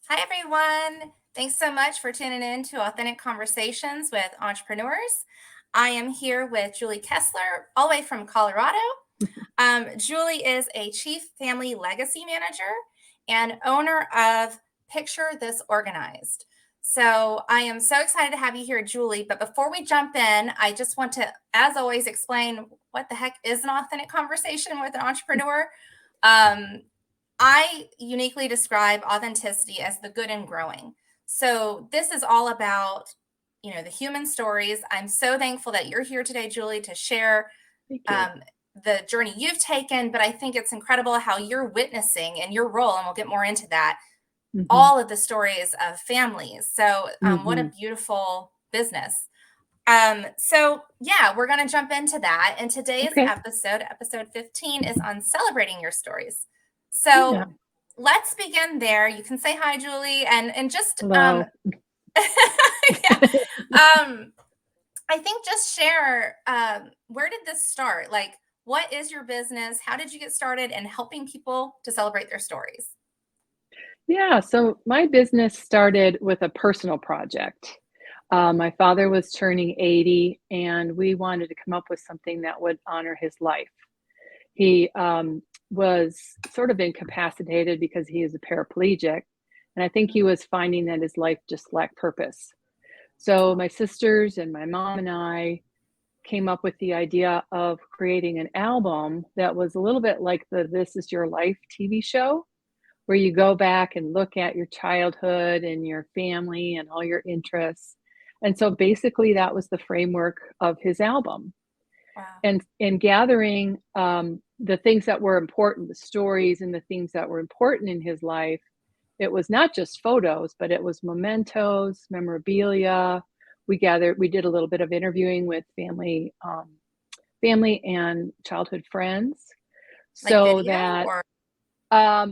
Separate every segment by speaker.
Speaker 1: Hi, everyone. Thanks so much for tuning in to Authentic Conversations with Entrepreneurs. I am here with Julie Kessler, all the way from Colorado. Julie is a Chief Family Legacy Manager and owner of Picture This Organized. So I am so excited to have you here, Julie. But before we jump in, I just want to, as always, explain what the heck is an authentic conversation with an entrepreneur. Um, I uniquely describe authenticity as the good and growing. So this is all about, the human stories. I'm so thankful that you're here today, Julie, to share
Speaker 2: Thank you.
Speaker 1: um, the journey you've taken. But I think it's incredible how you're witnessing in your role, and we'll get more into that,
Speaker 2: Mhm,
Speaker 1: all of the stories of families. So what a
Speaker 2: mhm.
Speaker 1: beautiful business. So yeah, we're going to jump into that. And today's
Speaker 2: Okay.
Speaker 1: episode 15, is on celebrating your stories.
Speaker 2: Yeah.
Speaker 1: So let's begin there. You can say hi, Julie, and just
Speaker 2: Hello.
Speaker 1: yeah. Um, I think just share, where did this start? Like, what is your business? How did you get started in helping people to celebrate their stories?
Speaker 2: Yeah, so my business started with a personal project. My father was turning 80, and we wanted to come up with something that would honor his life. He was sort of incapacitated because he is a paraplegic, and I think he was finding that his life just lacked purpose. So my sisters and my mom and I came up with the idea of creating an album that was a little bit like the This Is Your Life TV show, where you go back and look at your childhood and your family and all your interests. And so basically, that was the framework of his album.
Speaker 1: Wow.
Speaker 2: And gathering the things that were important, the stories and the things that were important in his life. It was not just photos, but it was mementos, memorabilia. We did a little bit of interviewing with family and childhood friends,
Speaker 1: Like
Speaker 2: so
Speaker 1: video
Speaker 2: that
Speaker 1: or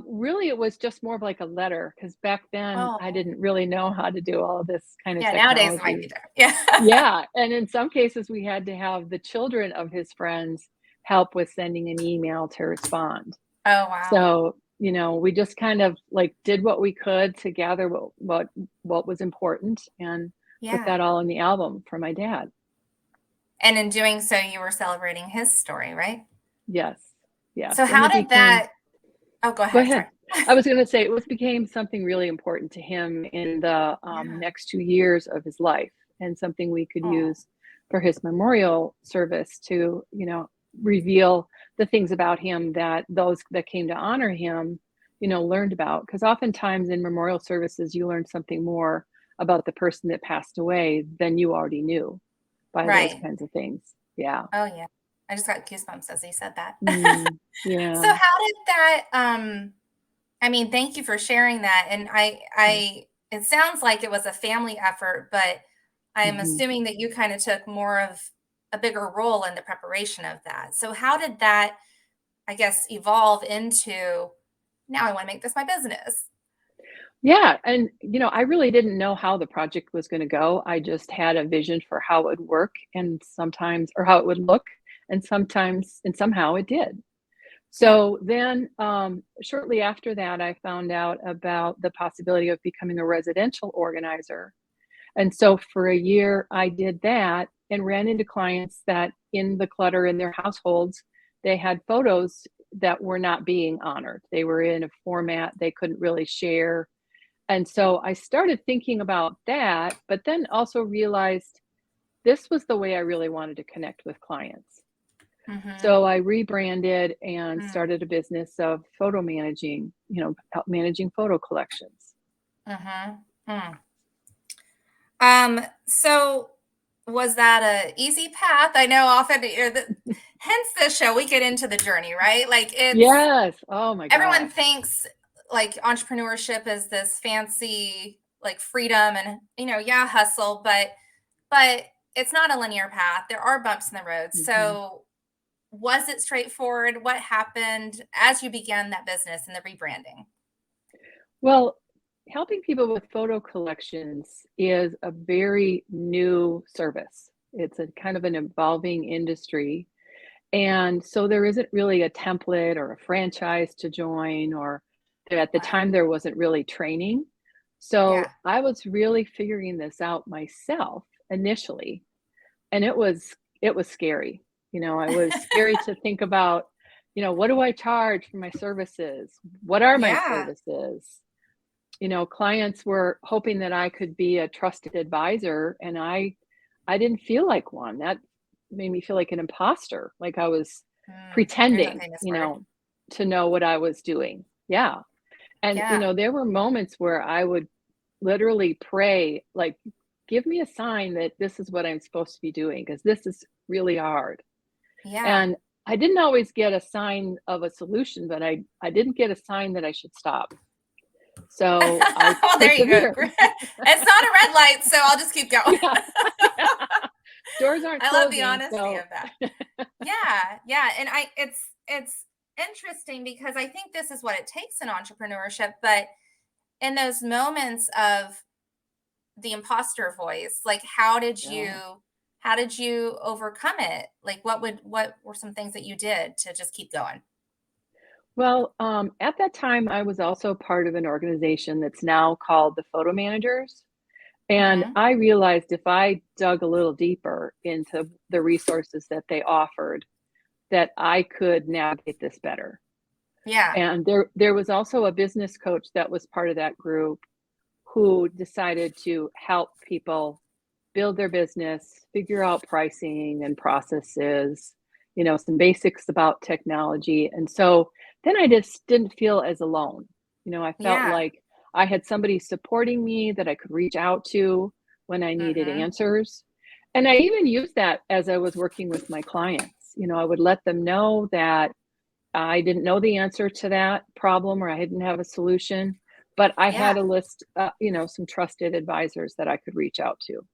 Speaker 2: really it was just more of like a letter, because back then
Speaker 1: oh
Speaker 2: I didn't really know how to do all of this kind of
Speaker 1: yeah, nowadays it might be
Speaker 2: technology.
Speaker 1: different. Yeah.
Speaker 2: Yeah, and in some cases we had to have the children of his friends help with sending an email to respond.
Speaker 1: Oh wow.
Speaker 2: So, we just kind of like did what we could to gather what was important and put
Speaker 1: Yeah.
Speaker 2: that all in the album for my dad.
Speaker 1: And in doing so, you were celebrating his story, right?
Speaker 2: Yes.
Speaker 1: So
Speaker 2: Yes. And
Speaker 1: how
Speaker 2: it
Speaker 1: did
Speaker 2: became
Speaker 1: that Oh, go
Speaker 2: Go
Speaker 1: ahead,
Speaker 2: ahead.
Speaker 1: sorry.
Speaker 2: I was gonna say it became something really important to him in the,
Speaker 1: Yeah.
Speaker 2: next 2 years of his life, and something we could
Speaker 1: Oh,
Speaker 2: use for his memorial service to, reveal the things about him that those that came to honor him, learned about. Because oftentimes in memorial services, you learn something more about the person that passed away than you already knew by those
Speaker 1: right.
Speaker 2: kinds of things. Yeah.
Speaker 1: Oh, yeah. I just got goosebumps as you said that.
Speaker 2: Mm,
Speaker 1: So
Speaker 2: yeah.
Speaker 1: how did that, I mean, thank you for sharing that, and
Speaker 2: Yeah.
Speaker 1: I it sounds like it was a family effort, but I'm
Speaker 2: Mhm.
Speaker 1: assuming that you kinda took more of a bigger role in the preparation of that. So how did that, I guess, evolve into, "Now I wanna make this my business?"
Speaker 2: Yeah, and, I really didn't know how the project was gonna go. I just had a vision for how it would work, and sometimes or how it would look, and sometimes and somehow it did.
Speaker 1: Yeah.
Speaker 2: So then, shortly after that, I found out about the possibility of becoming a residential organizer. And so for a year, I did that and ran into clients that in the clutter in their households, they had photos that were not being honored. They were in a format they couldn't really share, and so I started thinking about that, but then also realized this was the way I really wanted to connect with clients.
Speaker 1: Mhm.
Speaker 2: So I rebranded and
Speaker 1: Mm.
Speaker 2: started a business of photo managing, managing photo collections.
Speaker 1: Mhm. Mm. So was that a easy path? I know often hence this show, we get into the journey, right? Like it's
Speaker 2: Yes. Oh my
Speaker 1: everyone
Speaker 2: gosh.
Speaker 1: thinks like entrepreneurship is this fancy like freedom and yeah, hustle, but it's not a linear path. There are bumps in the road.
Speaker 2: Mhm.
Speaker 1: So was it straightforward? What happened as you began that business and the rebranding?
Speaker 2: Well, helping people with photo collections is a very new service. It's a kind of an evolving industry. And so there isn't really a template or a franchise to join, or at the
Speaker 1: Wow.
Speaker 2: time there wasn't really training. So
Speaker 1: Yeah.
Speaker 2: I was really figuring this out myself initially, and it was scary. It was scary to think about, what do I charge for my services? What are my
Speaker 1: Yeah.
Speaker 2: services? Clients were hoping that I could be a trusted advisor, and I didn't feel like one. That made me feel like an imposter, like I was
Speaker 1: There's a
Speaker 2: pretending,
Speaker 1: famous word.
Speaker 2: to know what I was doing. Yeah. And
Speaker 1: Yeah.
Speaker 2: there were moments where I would literally pray, like, give me a sign that this is what I'm supposed to be doing, because this is really hard.
Speaker 1: Yeah.
Speaker 2: And I didn't always get a sign of a solution, but I didn't get a sign that I should stop. So I
Speaker 1: Well, there you go.
Speaker 2: persevered.
Speaker 1: It's not a red light, so I'll just keep going.
Speaker 2: Yeah. Yeah. Doors aren't
Speaker 1: I love the
Speaker 2: closing,
Speaker 1: honesty
Speaker 2: so
Speaker 1: of that. Yeah, yeah, and it's interesting because I think this is what it takes in entrepreneurship, but in those moments of the imposter voice, like
Speaker 2: yeah.
Speaker 1: how did you overcome it? Like what were some things that you did to just keep going?
Speaker 2: Well, at that time, I was also part of an organization that's now called the Photo Managers. And
Speaker 1: Mhm.
Speaker 2: I realized if I dug a little deeper into the resources that they offered, that I could navigate this better.
Speaker 1: Yeah.
Speaker 2: And there was also a business coach that was part of that group who decided to help people build their business, figure out pricing and processes, some basics about technology. And so then I just didn't feel as alone. I felt
Speaker 1: Yeah.
Speaker 2: like I had somebody supporting me that I could reach out to when I needed
Speaker 1: Mhm.
Speaker 2: answers. And I even used that as I was working with my clients. I would let them know that I didn't know the answer to that problem or I didn't have a solution, but I
Speaker 1: Yeah.
Speaker 2: had a list, some trusted advisors that I could reach out to.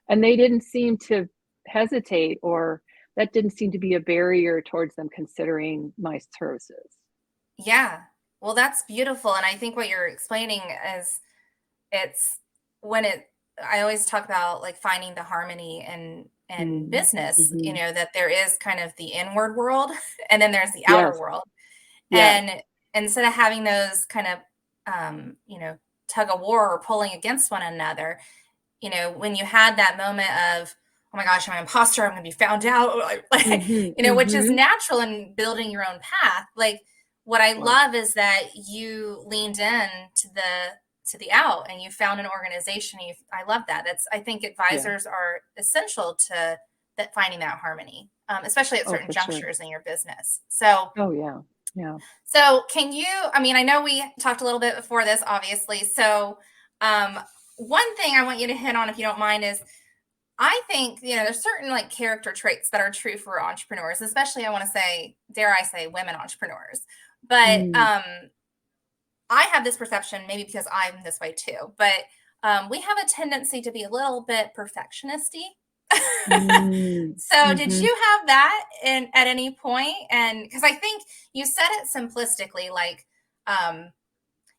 Speaker 2: And they didn't seem to hesitate, or that didn't seem to be a barrier towards them considering my services.
Speaker 1: Yeah. Well, that's beautiful, and I think what you're explaining is it's when it I always talk about like finding the harmony in
Speaker 2: Mm,
Speaker 1: business,
Speaker 2: mhm.
Speaker 1: that there is kind of the inward world and then there's the outer
Speaker 2: Yes,
Speaker 1: world.
Speaker 2: yes.
Speaker 1: And instead of having those kind of tug of war or pulling against one another, when you had that moment of, oh my gosh, I'm an imposter, I'm gonna be found out, like,
Speaker 2: Mhm,
Speaker 1: which is
Speaker 2: mhm.
Speaker 1: natural in building your own path. Like what I
Speaker 2: Was.
Speaker 1: love is that you leaned in to the out and you found an organization. I love that. I think
Speaker 2: Yeah.
Speaker 1: advisors are essential to that finding that harmony, especially at
Speaker 2: Oh,
Speaker 1: certain
Speaker 2: for sure.
Speaker 1: junctures in your business. So
Speaker 2: Oh, yeah. Yeah.
Speaker 1: can you, I mean, I know we talked a little bit before this, obviously. So, um, one thing I want you to hit on, if you don't mind, is I think, there's certain like character traits that are true for entrepreneurs, especially I want to say, dare I say, women entrepreneurs. But
Speaker 2: Mm,
Speaker 1: I have this perception, maybe because I'm this way too, but we have a tendency to be a little bit perfectionisty.
Speaker 2: mm,
Speaker 1: So, did
Speaker 2: mhm.
Speaker 1: you have that in at any point? And because I think you said it simplistically, like, um,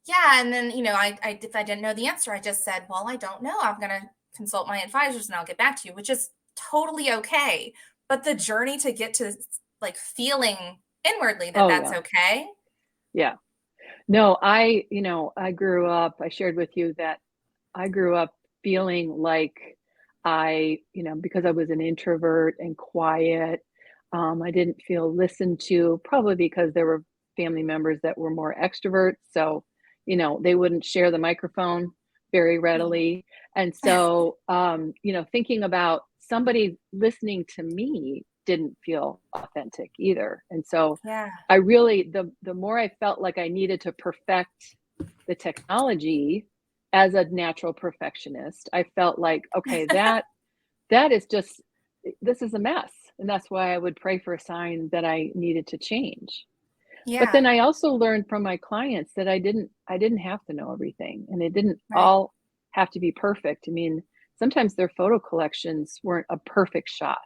Speaker 1: yeah, and then I if I didn't know the answer, I just said, well, I don't know. I'm gonna consult my advisors and I'll get back to you, which is totally okay. But the journey to get to like feeling inwardly that
Speaker 2: Oh,
Speaker 1: that's
Speaker 2: yeah.
Speaker 1: okay.
Speaker 2: Yeah. No, I grew up, I shared with you that I grew up feeling like because I was an introvert and quiet, I didn't feel listened to, probably because there were family members that were more extroverts. So, they wouldn't share the microphone very
Speaker 1: Yeah.
Speaker 2: readily. And so, thinking about somebody listening to me didn't feel authentic either. And so
Speaker 1: Yeah.
Speaker 2: I really, the more I felt like I needed to perfect the technology as a natural perfectionist, I felt like, okay, that is just this is a mess. And that's why I would pray for a sign that I needed to change. But
Speaker 1: Yeah.
Speaker 2: then I also learned from my clients that I didn't have to know everything, and it didn't
Speaker 1: Right.
Speaker 2: all have to be perfect. I mean, sometimes their photo collections weren't a perfect shot.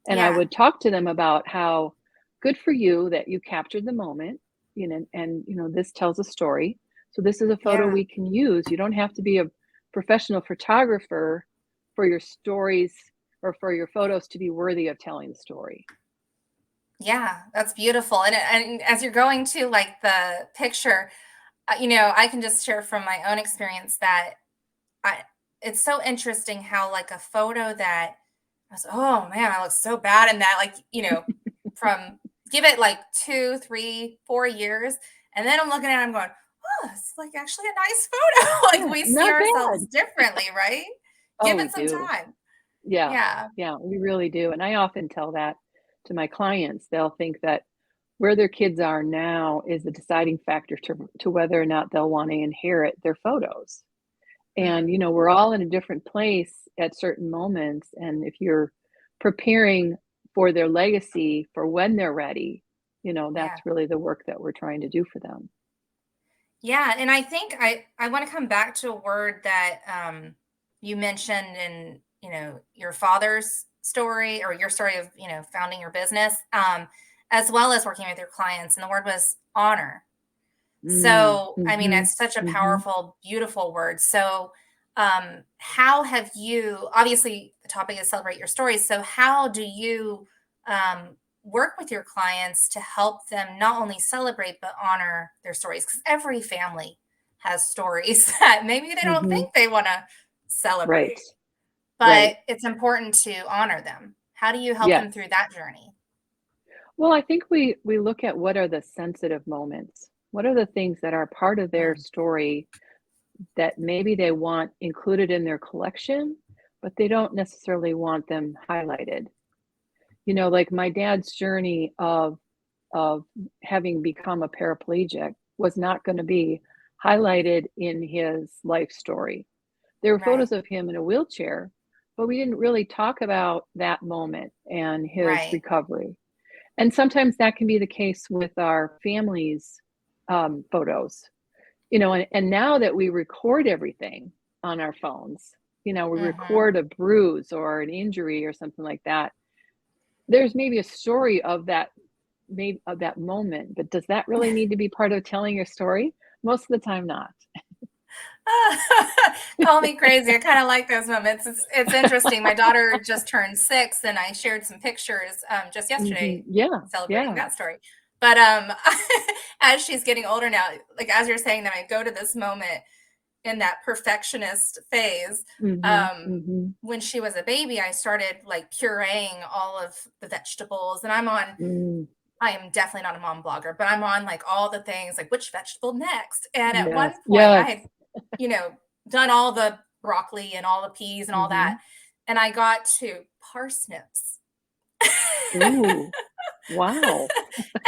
Speaker 2: And I
Speaker 1: Yeah.
Speaker 2: would talk to them about how good for you that you captured the moment, and this tells a story. So this is a photo
Speaker 1: Yeah.
Speaker 2: we can use. You don't have to be a professional photographer for your stories or for your photos to be worthy of telling the story.
Speaker 1: Yeah. That's beautiful. And as you're going to like the picture, I can just share from my own experience that I it's so interesting how like a photo that I was, oh man, I look so bad in that, like, from give it like 2, 3, 4 years. And then I'm looking at it, I'm going, oh, it's like actually a nice photo. Like
Speaker 2: Yeah,
Speaker 1: we see
Speaker 2: not
Speaker 1: ourselves
Speaker 2: bad.
Speaker 1: differently, right?
Speaker 2: Oh,
Speaker 1: Give
Speaker 2: we
Speaker 1: it some
Speaker 2: do.
Speaker 1: time.
Speaker 2: Yeah.
Speaker 1: Yeah.
Speaker 2: Yeah, we really do, and I often tell that to my clients. They'll think that where their kids are now is the deciding factor to whether or not they'll wanna inherit their photos. And,
Speaker 1: Hmm.
Speaker 2: we're all in a different place at certain moments, and if you're preparing for their legacy for when they're ready,
Speaker 1: Yeah.
Speaker 2: that's really the work that we're trying to do for them.
Speaker 1: Yeah, and I think I want to come back to a word that you mentioned in your father's story or your story of founding your business, as well as working with your clients, and the word was honor.
Speaker 2: Mm,
Speaker 1: So I mean,
Speaker 2: mhm,
Speaker 1: it's such a
Speaker 2: mhm,
Speaker 1: powerful, beautiful word. So how have you? Obviously, the topic is celebrate your stories. So how do you work with your clients to help them not only celebrate but honor their stories? Because every family has stories that maybe they don't
Speaker 2: mhm.
Speaker 1: think they want to
Speaker 2: Right,
Speaker 1: celebrate,
Speaker 2: right.
Speaker 1: but it's important to honor them. How do you help them
Speaker 2: Yes.
Speaker 1: through that journey?
Speaker 2: Well, I think we look at what are the sensitive moments. What are the things that are part of their
Speaker 1: Mm,
Speaker 2: story that maybe they want included in their collection, but they don't necessarily want them highlighted. Like my dad's journey of having become a paraplegic was not going to be highlighted in his life story. There were
Speaker 1: right,
Speaker 2: photos of him in a wheelchair, but we didn't really talk about that moment and his
Speaker 1: right.
Speaker 2: recovery. And sometimes that can be the case with our families' photos. And now that we record everything on our phones, we
Speaker 1: Hmm.
Speaker 2: record a bruise or an injury or something like that. There's maybe a story of that, maybe of that moment, but does that really need to be part of telling your story? Most of the time, not.
Speaker 1: Call me crazy. I kind of like those moments. It's interesting. My daughter just turned 6, and I shared some pictures just yesterday
Speaker 2: Yeah,
Speaker 1: celebrating
Speaker 2: yeah.
Speaker 1: that story. But as she's getting older now, like as you're saying that, I go to this moment in that perfectionist phase.
Speaker 2: Hmm,
Speaker 1: Um,
Speaker 2: hmm.
Speaker 1: when she was a baby, I started like pureeing all of the vegetables, and
Speaker 2: Mm,
Speaker 1: I am definitely not a mom blogger, but I'm on like all the things like which vegetable next. And at
Speaker 2: yes,
Speaker 1: one point, I
Speaker 2: yes.
Speaker 1: had, you know, done all the broccoli and all the peas and all that.
Speaker 2: Hmm.
Speaker 1: And I got to parsnips.
Speaker 2: Ooh, wow.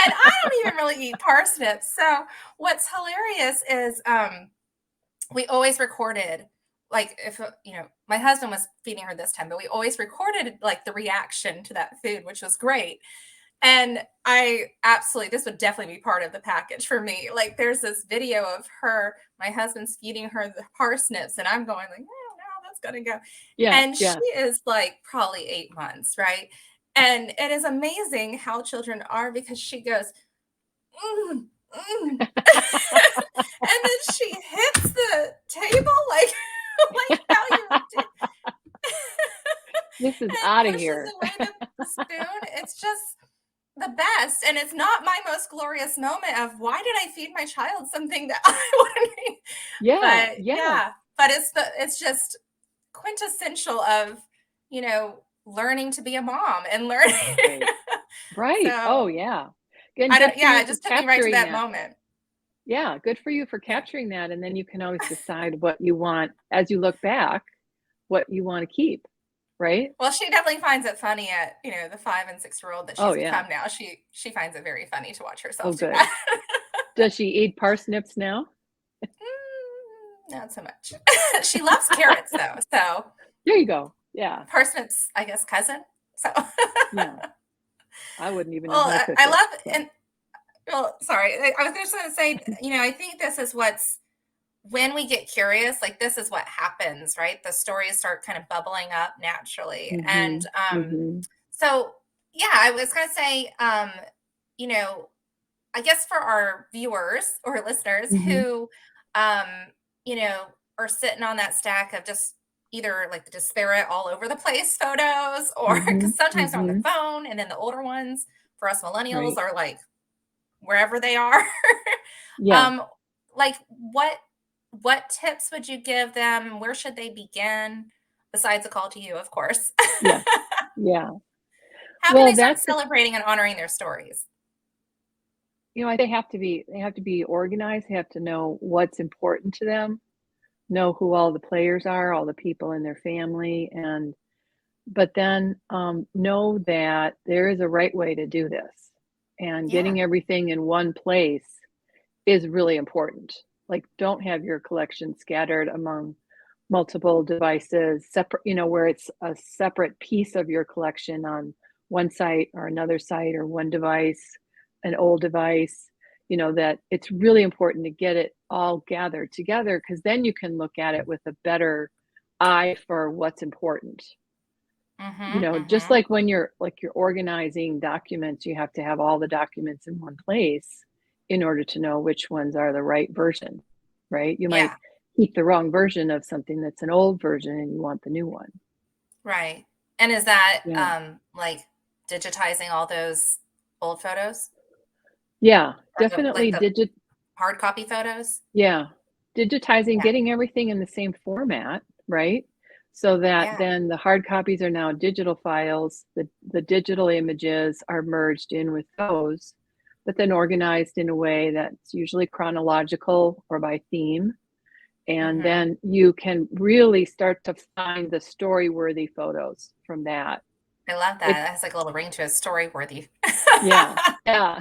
Speaker 1: And I don't even really eat parsnips. So what's hilarious is we always recorded like if my husband was feeding her this time, but we always recorded like the reaction to that food, which was great. And I absolutely, this would definitely be part of the package for me. Like, there's this video of her, my husband's feeding her the parsnips, and I'm going like, oh, no, that's gonna go.
Speaker 2: Yeah,
Speaker 1: And she
Speaker 2: yeah.
Speaker 1: is like probably 8 months, right? And it is amazing how children are because she goes, mm, mm. And then she hits the table like like how you would do
Speaker 2: This is
Speaker 1: and
Speaker 2: out of
Speaker 1: pushes
Speaker 2: here.
Speaker 1: away the spoon. It's just the best, and it's not my most glorious moment of why did I feed my child something that I wouldn't eat?
Speaker 2: Yeah,
Speaker 1: But
Speaker 2: yes.
Speaker 1: yeah, but it's just quintessential of learning to be a mom and learning.
Speaker 2: Right. Right. Oh,
Speaker 1: So
Speaker 2: yeah. And
Speaker 1: I
Speaker 2: good
Speaker 1: don't,
Speaker 2: for
Speaker 1: yeah,
Speaker 2: you
Speaker 1: it
Speaker 2: for
Speaker 1: just took me right to
Speaker 2: capturing
Speaker 1: that
Speaker 2: that.
Speaker 1: moment.
Speaker 2: Yeah, good for you for
Speaker 1: Yeah.
Speaker 2: capturing that, and then you can always decide what you want as you look back, what you wanna keep, right?
Speaker 1: Well, she definitely finds it funny at the 5 and 6-year-old that
Speaker 2: Oh,
Speaker 1: she's
Speaker 2: yeah.
Speaker 1: become now. She finds it very funny to watch
Speaker 2: Oh,
Speaker 1: herself do
Speaker 2: good.
Speaker 1: that.
Speaker 2: Does she eat parsnips now?
Speaker 1: Not so much. She loves carrots though, so
Speaker 2: There you go. Yeah,
Speaker 1: parsnips, I guess, cousin. So,
Speaker 2: yeah. I wouldn't even know
Speaker 1: well,
Speaker 2: how to cook
Speaker 1: I
Speaker 2: it,
Speaker 1: love
Speaker 2: so
Speaker 1: and well, sorry, I was just going to say, I think this is what's when we get curious, like this is what happens, right? The stories start kind of bubbling up naturally, and
Speaker 2: mhm, mhm,
Speaker 1: so yeah, I was going to say, you know, I guess for our viewers or listeners
Speaker 2: mhm,
Speaker 1: who, um, you know, are sitting on that stack of just either like the disparate all over the place photos, or
Speaker 2: mhm,
Speaker 1: because sometimes they're on the
Speaker 2: mhm.
Speaker 1: phone, and then the older ones for us millennials
Speaker 2: Right.
Speaker 1: are like wherever they are.
Speaker 2: Yeah.
Speaker 1: um, like what tips would you give them? Where should they begin? Besides a call to you, of course.
Speaker 2: Yeah. Yeah.
Speaker 1: How can
Speaker 2: Well,
Speaker 1: they start
Speaker 2: that's the
Speaker 1: celebrating and honoring their stories?
Speaker 2: they have to be organized. They have to know what's important to them, know who all the players are, all the people in their family, and but then know that there is a right way to do this. And
Speaker 1: Yeah.
Speaker 2: getting everything in one place is really important. Like, don't have your collection scattered among multiple devices, separate, where it's a separate piece of your collection on one site or another site or one device, an old device, that it's really important to get it all gathered together because then you can look at it with a better eye for what's important.
Speaker 1: Mm-hmm.
Speaker 2: Just
Speaker 1: Mm-hmm.
Speaker 2: like when you're organizing documents, you have to have all the documents in one place in order to know which ones are the right version, right? You might
Speaker 1: Yeah.
Speaker 2: keep the wrong version of something that's an old version and you want the new one.
Speaker 1: Right. And is that
Speaker 2: Yeah.
Speaker 1: like digitizing all those old photos
Speaker 2: Yeah,
Speaker 1: or the like
Speaker 2: definitely
Speaker 1: the hard copy photos?
Speaker 2: yeah. Digitizing,
Speaker 1: Yeah.
Speaker 2: getting everything in the same format, right? So that
Speaker 1: Yeah.
Speaker 2: then the hard copies are now digital files, the digital images are merged in with those, but then organized in a way that's usually chronological or by theme. And
Speaker 1: Mm-hmm.
Speaker 2: then you can really start to find the story-worthy photos from that.
Speaker 1: I love that.
Speaker 2: It
Speaker 1: That has like a little ring to it, story worthy.
Speaker 2: Yeah, yeah.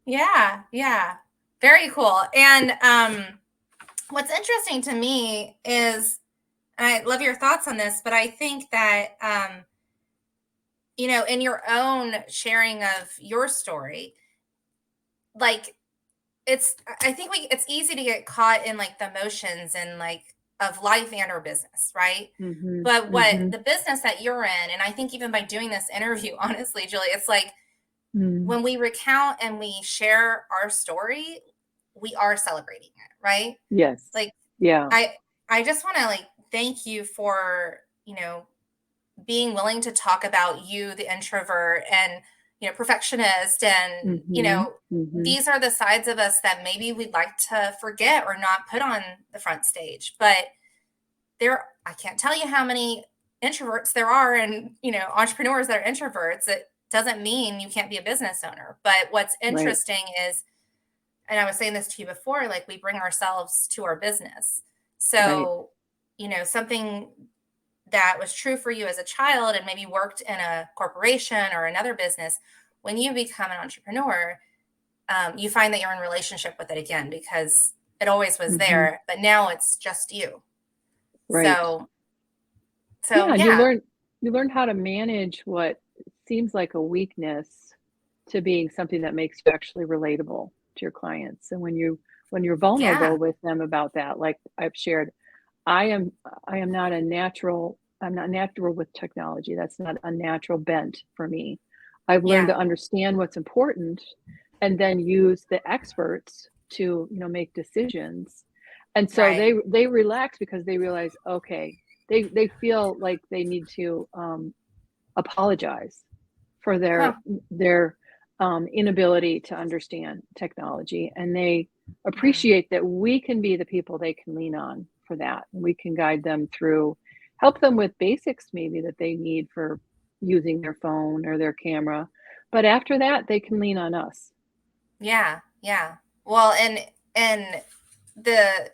Speaker 1: Yeah, yeah. Very cool. And what's interesting to me is, and I love your thoughts on this, but I think that in your own sharing of your story, like I think it's easy to get caught in like the motions and like of life and or business, right?
Speaker 2: Mhm,
Speaker 1: But what
Speaker 2: mhm,
Speaker 1: the business that you're in, and I think even by doing this interview, honestly, Julie, it's like
Speaker 2: mm.
Speaker 1: when we recount and we share our story, we are celebrating it, right?
Speaker 2: Yes.
Speaker 1: Like
Speaker 2: Yeah.
Speaker 1: I I just want to like thank you for, being willing to talk about you, the introvert and, perfectionist and,
Speaker 2: Mhm, mhm.
Speaker 1: these are the sides of us that maybe we'd like to forget or not put on the front stage. But I can't tell you how many introverts there are and, entrepreneurs that are introverts. It doesn't mean you can't be a business owner. But what's
Speaker 2: Right,
Speaker 1: interesting is, and I was saying this to you before, like we bring ourselves to our business.
Speaker 2: right.
Speaker 1: So, something that was true for you as a child and maybe worked in a corporation or another business, when you become an entrepreneur, you find that you're in relationship with it again because it always was
Speaker 2: Mhm.
Speaker 1: there, but now it's just you.
Speaker 2: Right.
Speaker 1: So, so
Speaker 2: Yeah, and
Speaker 1: yeah,
Speaker 2: you learn how to manage what seems like a weakness to being something that makes you actually relatable to your clients. And when you're
Speaker 1: yeah,
Speaker 2: vulnerable with them about that, like I've shared, I am I am not a natural I'm not natural with technology. That's not a natural bent for me. I've learned
Speaker 1: yeah,
Speaker 2: to understand what's important and then use the experts to, make decisions. And so
Speaker 1: right.
Speaker 2: they relax because they realize, okay, they feel like they need to apologize for
Speaker 1: Huh.
Speaker 2: their inability to understand technology, and they
Speaker 1: Mm.
Speaker 2: appreciate that we can be the people they can lean on for that. We can guide them through, help them with basics maybe that they need for using their phone or their camera, but after that they can lean on us.
Speaker 1: Yeah, yeah. Well, and the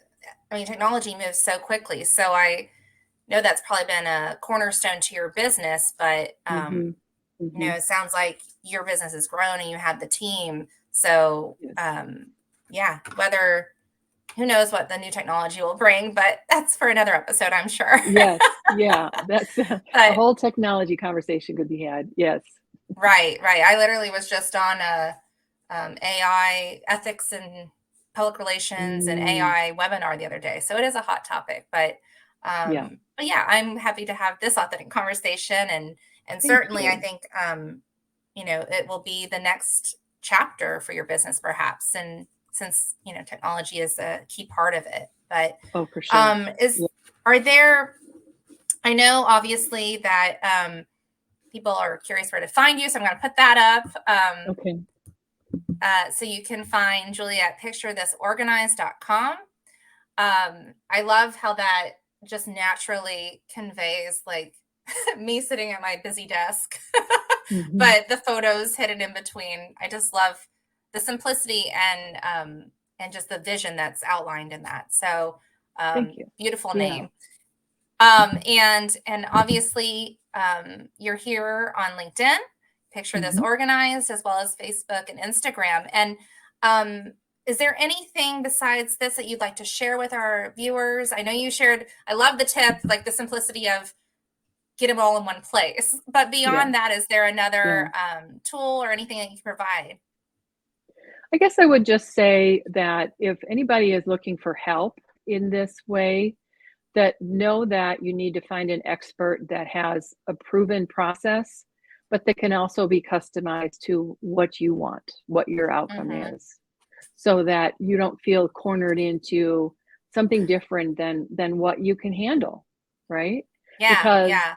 Speaker 1: I mean, technology moves so quickly. So I know that's probably been a cornerstone to your business, but
Speaker 2: Hmm. Hmm.
Speaker 1: it sounds like your business has grown and you have the team. So
Speaker 2: Yes.
Speaker 1: yeah, whether who knows what the new technology will bring, but that's for another episode, I'm sure.
Speaker 2: Yes. Yeah. That's a
Speaker 1: But
Speaker 2: whole technology conversation could be had. Yes.
Speaker 1: right, right. I literally was just on a AI ethics and public relations and
Speaker 2: Mm,
Speaker 1: AI webinar the other day. So it is a hot topic,
Speaker 2: yeah.
Speaker 1: but yeah, I'm happy to have this authentic conversation and
Speaker 2: Thank
Speaker 1: certainly I
Speaker 2: you.
Speaker 1: think it will be the next chapter for your business perhaps and since technology is a key part of it. But
Speaker 2: Oh, for sure.
Speaker 1: is
Speaker 2: Yeah.
Speaker 1: are there I know obviously that people are curious where to find you, so I'm going to put that up.
Speaker 2: Okay.
Speaker 1: So you can find Julie at picturethisorganized.com. I love how that just naturally conveys like me sitting at my busy desk,
Speaker 2: Mhm.
Speaker 1: but the photos hidden in between. I just love the simplicity and just the vision that's outlined in that. So
Speaker 2: Thank you.
Speaker 1: beautiful
Speaker 2: Yeah.
Speaker 1: name. And obviously you're here on LinkedIn, Picture This
Speaker 2: Mhm.
Speaker 1: Organized, as well as Facebook and Instagram. And is there anything besides this that you'd like to share with our viewers? I know you shared, I love the tip, like the simplicity of get them all in one place. But
Speaker 2: Yeah.
Speaker 1: beyond that, is there
Speaker 2: Yeah.
Speaker 1: another tool or anything that you can provide?
Speaker 2: I guess I would just say that if anybody is looking for help in this way, that know that you need to find an expert that has a proven process, but that can also be customized to what you want, what your outcome
Speaker 1: Mm-hmm.
Speaker 2: is, so that you don't feel cornered into something different than what you can handle, right?
Speaker 1: Yeah,
Speaker 2: Because
Speaker 1: yeah,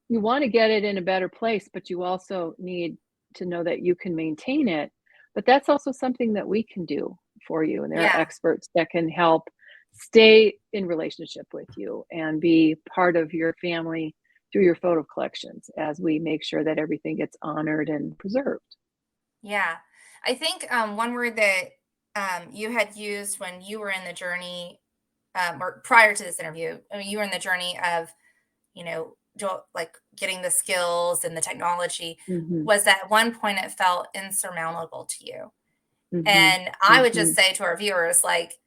Speaker 2: you want to get it in a better place, but you also need to know that you can maintain it. But that's also something that we can do for you. And there are
Speaker 1: yeah.
Speaker 2: experts that can help stay in relationship with you and be part of your family through your photo collections as we make sure that everything gets honored and preserved.
Speaker 1: Yeah. I think one word that you had used when you were in the journey, or prior to this interview, I mean, you were in the journey of, like getting the skills and the technology,
Speaker 2: Hmm.
Speaker 1: was that at one point it felt insurmountable to you.
Speaker 2: Hmm.
Speaker 1: And I would
Speaker 2: Hmm.
Speaker 1: just say to our viewers, like,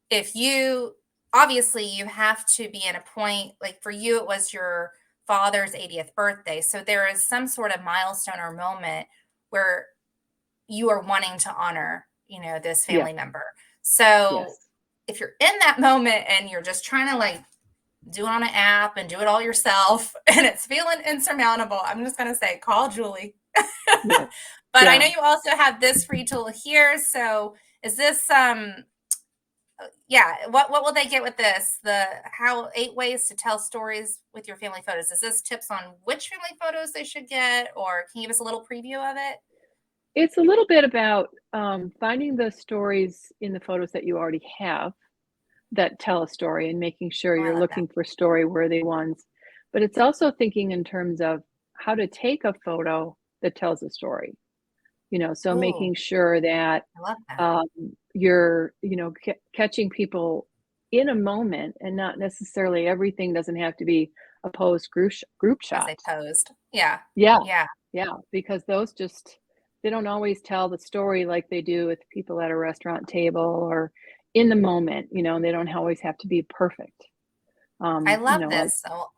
Speaker 1: if you obviously you have to be in a point, like for you, it was your father's 80th birthday. So there is some sort of milestone or moment where you are wanting to honor, this
Speaker 2: Yeah.
Speaker 1: family member. So
Speaker 2: Yes.
Speaker 1: if you're in that moment and you're just trying to like do it on an app and do it all yourself and it's feeling insurmountable, I'm just going to say, call Julie.
Speaker 2: Yes.
Speaker 1: But I know
Speaker 2: Yeah.
Speaker 1: you also have this free tool here. So is this, yeah, what will they get with this? The how 8 ways to tell stories with your family photos. Is this tips on which family photos they should get, or can you give us a little preview of it?
Speaker 2: It's a little bit about finding the stories in the photos that you already have that tell a story and making sure
Speaker 1: Oh, I
Speaker 2: you're
Speaker 1: love that.
Speaker 2: looking for story worthy ones. But it's also thinking in terms of how to take a photo that tells a story. So
Speaker 1: Ooh,
Speaker 2: making sure that
Speaker 1: I love that.
Speaker 2: um, you're, catching people in a moment and not necessarily everything doesn't have to be a posed group
Speaker 1: As they
Speaker 2: shot.
Speaker 1: posed. Yeah.
Speaker 2: Yeah,
Speaker 1: Yeah.
Speaker 2: yeah, because those just they don't always tell the story like they do with people at a restaurant table or in the moment, and they don't always have to be perfect.
Speaker 1: I love
Speaker 2: Like
Speaker 1: this. So,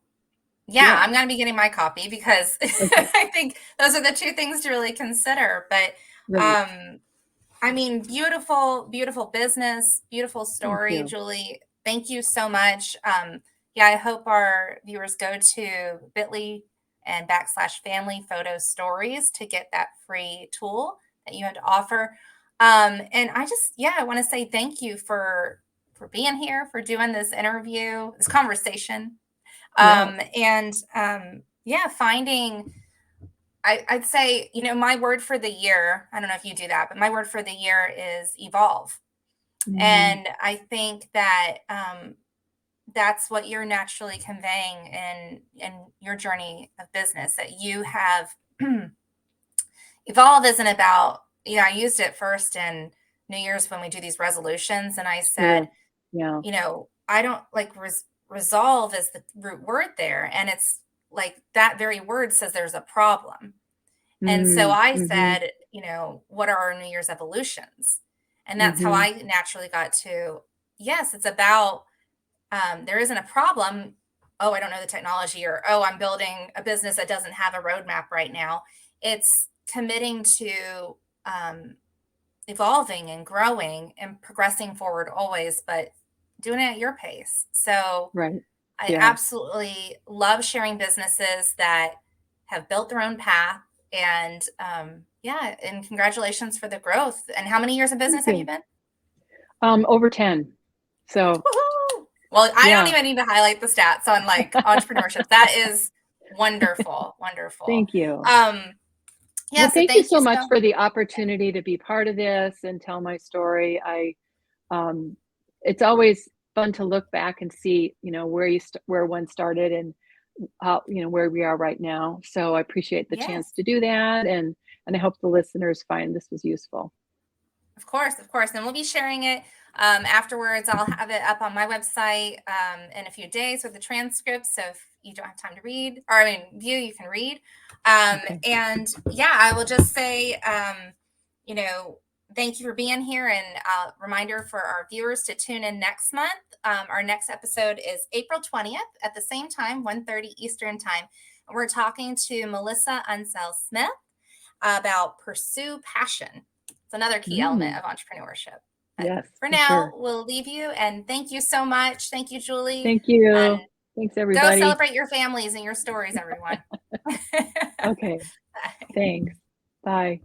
Speaker 1: yeah,
Speaker 2: yeah,
Speaker 1: I'm going to be getting my copy because
Speaker 2: okay,
Speaker 1: I think those are the two things to really consider. But
Speaker 2: right.
Speaker 1: um, I mean, beautiful, beautiful business, beautiful
Speaker 2: Thank
Speaker 1: story,
Speaker 2: you.
Speaker 1: Julie. Thank you so much. Yeah, I hope our viewers go to bit.ly and /family photo stories to get that free tool that you had to offer. And I want to say thank you for being here, for doing this interview, this conversation.
Speaker 2: Yeah.
Speaker 1: Yeah, finding I'd say, my word for the year, I don't know if you do that, but my word for the year is evolve.
Speaker 2: Mhm.
Speaker 1: And I think that that's what you're naturally conveying in your journey of business, that you have evolve isn't about, I used it first in New Year's when we do these resolutions. And I said,
Speaker 2: Sure. Yeah.
Speaker 1: I don't like resolve is the root word there. And it's like that very word says there's a problem. And so
Speaker 2: Mm.
Speaker 1: I
Speaker 2: Mhm.
Speaker 1: said, what are our New Year's evolutions? And that's how
Speaker 2: Mhm.
Speaker 1: I naturally got to, yes, it's about, there isn't a problem. Oh, I don't know the technology, or, oh, I'm building a business that doesn't have a roadmap right now. It's committing to evolving and growing and progressing forward always, but doing it at your pace. So
Speaker 2: Right.
Speaker 1: I
Speaker 2: Yeah.
Speaker 1: absolutely love sharing businesses that have built their own path. And yeah, and congratulations for the growth. And how many years of
Speaker 2: Thank
Speaker 1: business have you
Speaker 2: you.
Speaker 1: been?
Speaker 2: Over 10. So,
Speaker 1: Woohoo! Well, I don't
Speaker 2: yeah.
Speaker 1: even need to highlight the stats on like entrepreneurship. That is wonderful, wonderful.
Speaker 2: Thank you.
Speaker 1: Um, Yeah,
Speaker 2: Well,
Speaker 1: so
Speaker 2: thank you
Speaker 1: thank you
Speaker 2: so much
Speaker 1: so.
Speaker 2: for the opportunity to be part of this and tell my story. Um, it's always fun to look back and see, where one started and how, where we are right now. So I appreciate the chance
Speaker 1: Yes.
Speaker 2: to do that, and I hope the listeners find this was useful.
Speaker 1: Of course, of course. And we'll be sharing it afterwards. I'll have it up on my website in a few days with the transcripts. So if you don't have time to read, or I mean, view, you can read.
Speaker 2: Okay.
Speaker 1: And yeah, I will just say, you know, thank you for being here. And reminder for our viewers to tune in next month. Our next episode is April 20th at the same time, 1:30 Eastern time. And we're talking to Melissa Unsell Smith about pursue passion. It's another key element
Speaker 2: Mm,
Speaker 1: of entrepreneurship. But
Speaker 2: yes,
Speaker 1: for
Speaker 2: for
Speaker 1: now,
Speaker 2: sure.
Speaker 1: we'll leave you and thank you so much. Thank you, Julie.
Speaker 2: Thank
Speaker 1: And
Speaker 2: you. Thanks,
Speaker 1: go
Speaker 2: everybody.
Speaker 1: celebrate your families and your stories, everyone.
Speaker 2: Okay.
Speaker 1: Bye.
Speaker 2: Thanks. Bye.